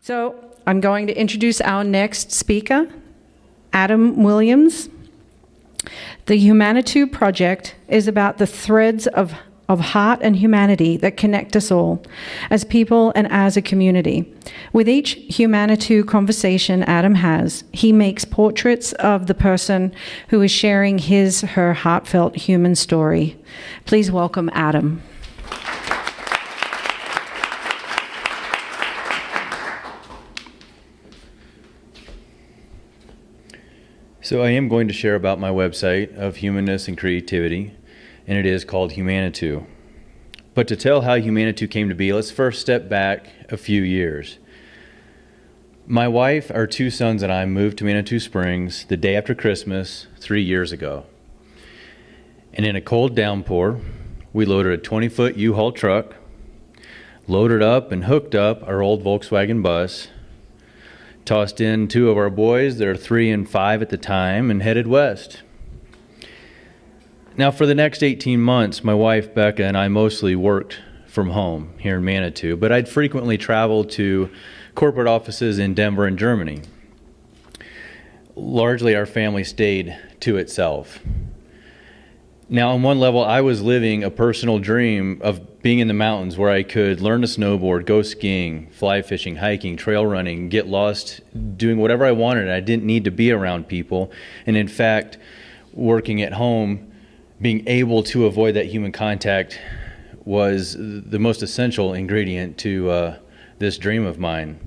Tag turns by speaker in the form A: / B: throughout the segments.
A: So I'm going to introduce our next speaker, Adam Williams. The Humanitou project is about the threads of heart and humanity that connect us all as people and as a community. With each Humanitou conversation Adam has, he makes portraits of the person who is sharing her heartfelt human story. Please welcome Adam.
B: So I am going to share about my website of humanness and creativity, and it is called Humanitou. But to tell how Humanitou came to be, let's first step back a few years. My wife, our two sons, and I moved to Manitou Springs the day after Christmas 3 years ago. And in a cold downpour, we loaded a 20-foot U-Haul truck, loaded up and hooked up our old Volkswagen bus, tossed in two of our boys, they're 3 and 5 at the time, and headed west. Now, for the next 18 months, my wife, Becca, and I mostly worked from home here in Humanitou, but I'd frequently travel to corporate offices in Denver and Germany. Largely, our family stayed to itself. Now, on one level, I was living a personal dream of being in the mountains where I could learn to snowboard, go skiing, fly fishing, hiking, trail running, get lost, doing whatever I wanted. I didn't need to be around people. And in fact, working at home, being able to avoid that human contact was the most essential ingredient to this dream of mine,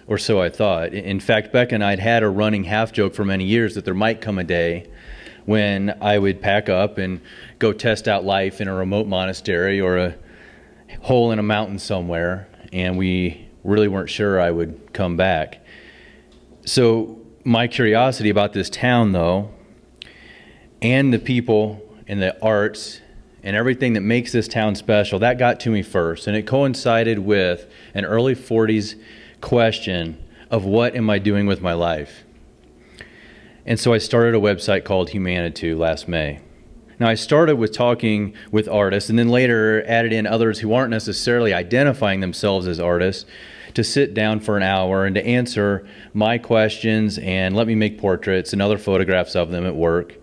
B: or so I thought. In fact, Becca and I had a running half joke for many years that there might come a day when I would pack up and go test out life in a remote monastery or a hole in a mountain somewhere, and we really weren't sure I would come back. So my curiosity about this town, though, and the people and the arts and everything that makes this town special, that got to me first, and it coincided with an early 40s question of what am I doing with my life? And so I started a website called Humanitou last May. Now, I started with talking with artists and then later added in others who aren't necessarily identifying themselves as artists to sit down for an hour and to answer my questions and let me make portraits and other photographs of them at work.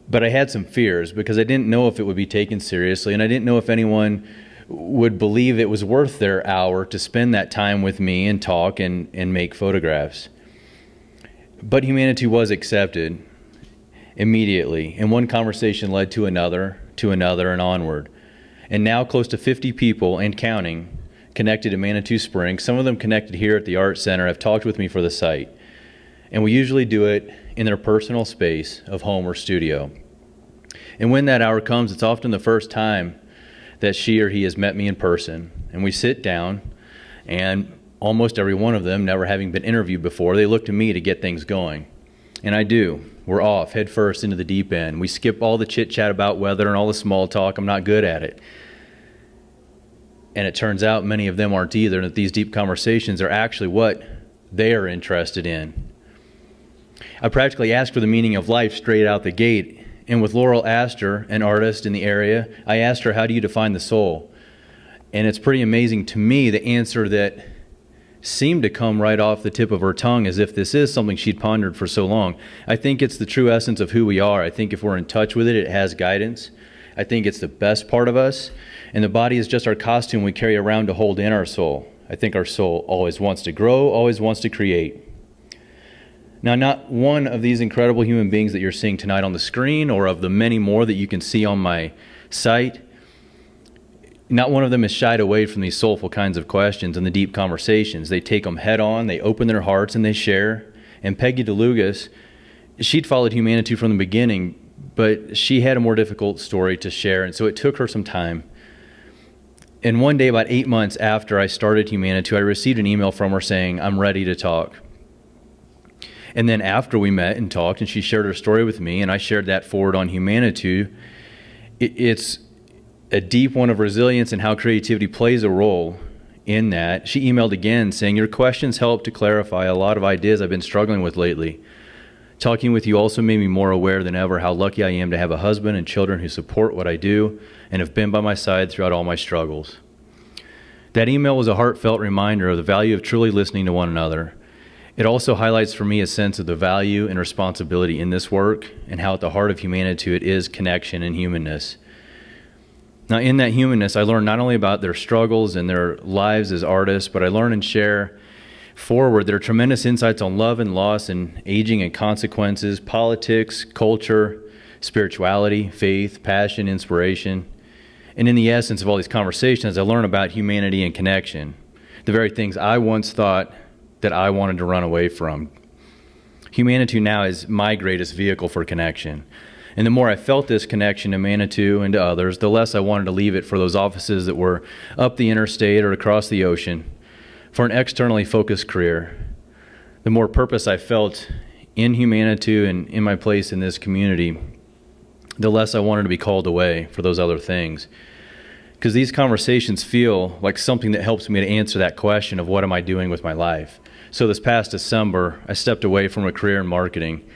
B: But I had some fears because I didn't know if it would be taken seriously, and I didn't know if anyone would believe it was worth their hour to spend that time with me and talk and make photographs. But Humanitou was accepted immediately, and one conversation led to another, and onward. And now close to 50 people and counting connected to Manitou Springs. Some of them connected here at the Art Center have talked with me for the site. And we usually do it in their personal space of home or studio. And when that hour comes, it's often the first time that she or he has met me in person. And we sit down, and almost every one of them, never having been interviewed before, they look to me to get things going. And I do. We're off, head first into the deep end. We skip all the chit-chat about weather and all the small talk. I'm not good at it. And it turns out many of them aren't either, and that these deep conversations are actually what they are interested in. I practically asked for the meaning of life straight out the gate. And with Laurel Astor, an artist in the area, I asked her, how do you define the soul? And it's pretty amazing to me, the answer that seemed to come right off the tip of her tongue, as if this is something she'd pondered for so long. I think it's the true essence of who we are. I think if we're in touch with it, it has guidance. I think it's the best part of us. And the body is just our costume we carry around to hold in our soul. I think our soul always wants to grow, always wants to create. Now, not one of these incredible human beings that you're seeing tonight on the screen, or of the many more that you can see on my site, not one of them has shied away from these soulful kinds of questions and the deep conversations. They take them head on, they open their hearts, and they share. And Peggy DeLugas, she'd followed Humanitou from the beginning, but she had a more difficult story to share, and so it took her some time. And one day, about 8 months after I started Humanitou, I received an email from her saying, I'm ready to talk. And then after we met and talked, and she shared her story with me, and I shared that forward on Humanitou, it's a deep one of resilience and how creativity plays a role in that. She emailed again saying, your questions helped to clarify a lot of ideas I've been struggling with lately. Talking with you also made me more aware than ever how lucky I am to have a husband and children who support what I do and have been by my side throughout all my struggles. That email was a heartfelt reminder of the value of truly listening to one another. It also highlights for me a sense of the value and responsibility in this work and how at the heart of Humanitou it is connection and humanness. Now, in that humanness, I learned not only about their struggles and their lives as artists, but I learn and share forward their tremendous insights on love and loss and aging and consequences, politics, culture, spirituality, faith, passion, inspiration. And in the essence of all these conversations, I learn about humanity and connection, the very things I once thought that I wanted to run away from. Humanitou now is my greatest vehicle for connection. And the more I felt this connection to Manitou and to others, the less I wanted to leave it for those offices that were up the interstate or across the ocean for an externally focused career. The more purpose I felt in Humanitou and in my place in this community, the less I wanted to be called away for those other things. Because these conversations feel like something that helps me to answer that question of what am I doing with my life. So this past December, I stepped away from a career in marketing.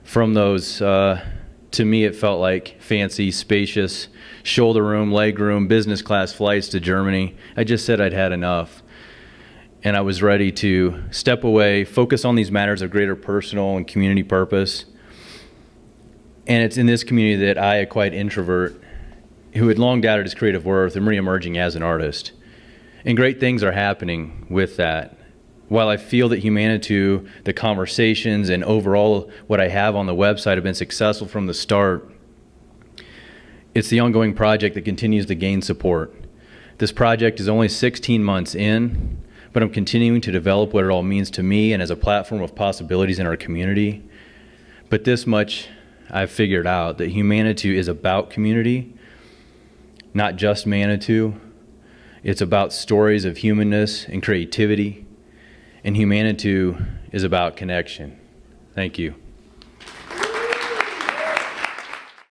B: From those, to me, it felt like fancy, spacious, shoulder room, leg room, business class flights to Germany. I just said I'd had enough. And I was ready to step away, focus on these matters of greater personal and community purpose. And it's in this community that I, a quiet introvert, who had long doubted his creative worth, am reemerging as an artist. And great things are happening with that. While I feel that Humanitou, the conversations, and overall what I have on the website have been successful from the start, it's the ongoing project that continues to gain support. This project is only 16 months in, but I'm continuing to develop what it all means to me and as a platform of possibilities in our community. But this much I've figured out, that Humanitou is about community, not just Manitou. It's about stories of humanness and creativity, and Humanitou is about connection. Thank you.